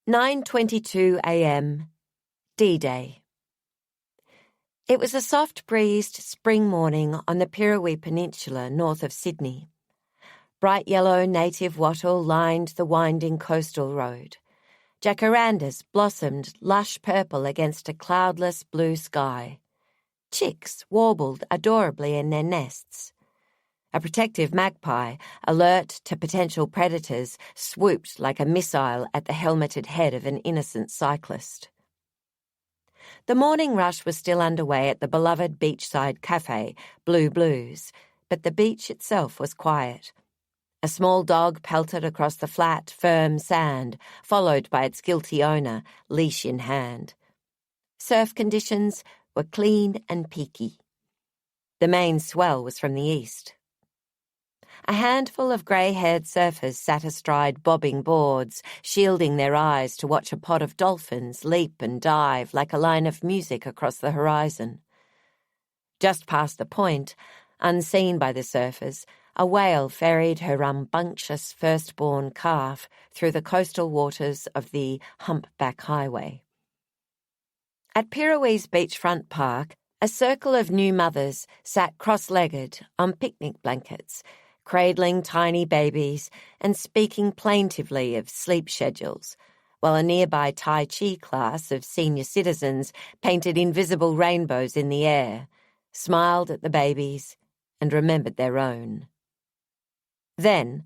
9:22 a.m. D-Day. It was a soft-breezed spring morning on the Pirrawee Peninsula north of Sydney. Bright yellow native wattle lined the winding coastal road. Jacarandas blossomed lush purple against a cloudless blue sky. Chicks warbled adorably in their nests. A protective magpie, alert to potential predators, swooped like a missile at the helmeted head of an innocent cyclist. The morning rush was still underway at the beloved beachside cafe, Blue Blues, but the beach itself was quiet. A small dog pelted across the flat, firm sand, followed by its guilty owner, leash in hand. Surf conditions were clean and peaky. The main swell was from the east. A handful of grey-haired surfers sat astride bobbing boards, shielding their eyes to watch a pod of dolphins leap and dive like a line of music across the horizon. Just past the point, unseen by the surfers, a whale ferried her rambunctious firstborn calf through the coastal waters of the Humpback Highway. At Pirrawee's beachfront park, a circle of new mothers sat cross-legged on picnic blankets, cradling tiny babies and speaking plaintively of sleep schedules, while a nearby Tai Chi class of senior citizens painted invisible rainbows in the air, smiled at the babies, and remembered their own. Then,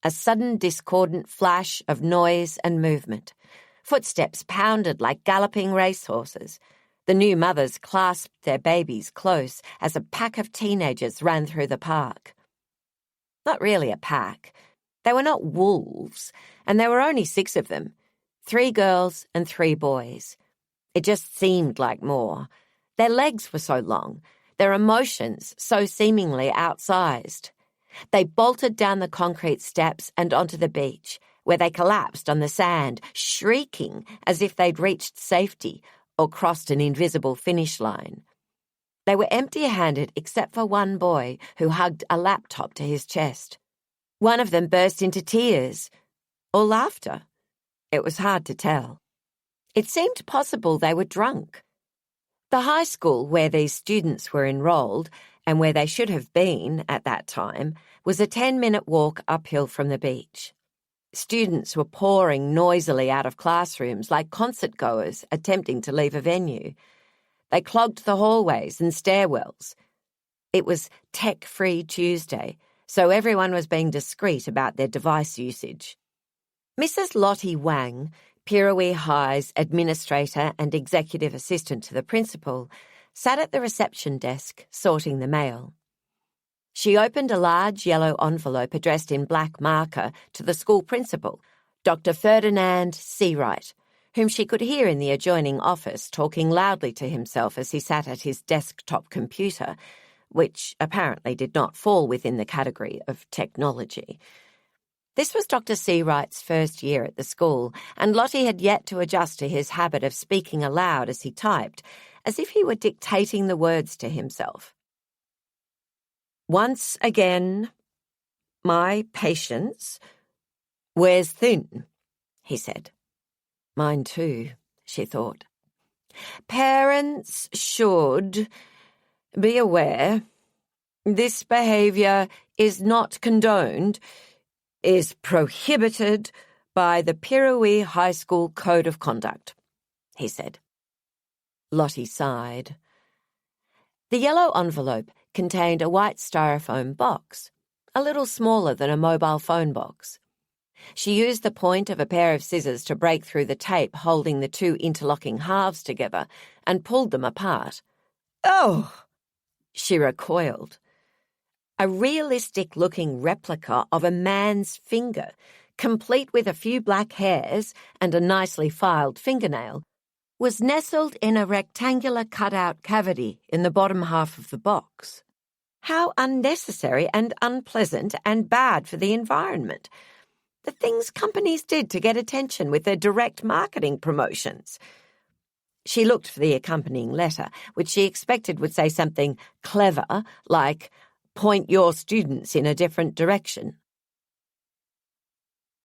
a sudden discordant flash of noise and movement. Footsteps pounded like galloping racehorses. The new mothers clasped their babies close as a pack of teenagers ran through the park. Not really a pack. They were not wolves, and there were only 6 of them, 3 girls and 3 boys. It just seemed like more. Their legs were so long, their emotions so seemingly outsized. They bolted down the concrete steps and onto the beach, where they collapsed on the sand, shrieking as if they'd reached safety or crossed an invisible finish line. They were empty-handed except for one boy who hugged a laptop to his chest. One of them burst into tears, or laughter. It was hard to tell. It seemed possible they were drunk. The high school where these students were enrolled, and where they should have been at that time, was a 10-minute walk uphill from the beach. Students were pouring noisily out of classrooms like concert-goers attempting to leave a venue. They clogged the hallways and stairwells. It was Tech-Free Tuesday, so everyone was being discreet about their device usage. Mrs. Lottie Wang, Pirrawee High's administrator and executive assistant to the principal, sat at the reception desk sorting the mail. She opened a large yellow envelope addressed in black marker to the school principal, Dr. Ferdinand Seawright, whom she could hear in the adjoining office talking loudly to himself as he sat at his desktop computer, which apparently did not fall within the category of technology. This was Dr. Seawright's first year at the school, and Lottie had yet to adjust to his habit of speaking aloud as he typed, as if he were dictating the words to himself. Once again, my patience wears thin, he said. Mine too, she thought. Parents should be aware this behaviour is not condoned, is prohibited by the Pirrawee High School Code of Conduct, he said. Lottie sighed. The yellow envelope contained a white styrofoam box, a little smaller than a mobile phone box. She used the point of a pair of scissors to break through the tape holding the 2 interlocking halves together and pulled them apart. Oh! She recoiled. A realistic-looking replica of a man's finger, complete with a few black hairs and a nicely filed fingernail, was nestled in a rectangular cutout cavity in the bottom half of the box. How unnecessary and unpleasant and bad for the environment. The things companies did to get attention with their direct marketing promotions. She looked for the accompanying letter, which she expected would say something clever, like, point your students in a different direction.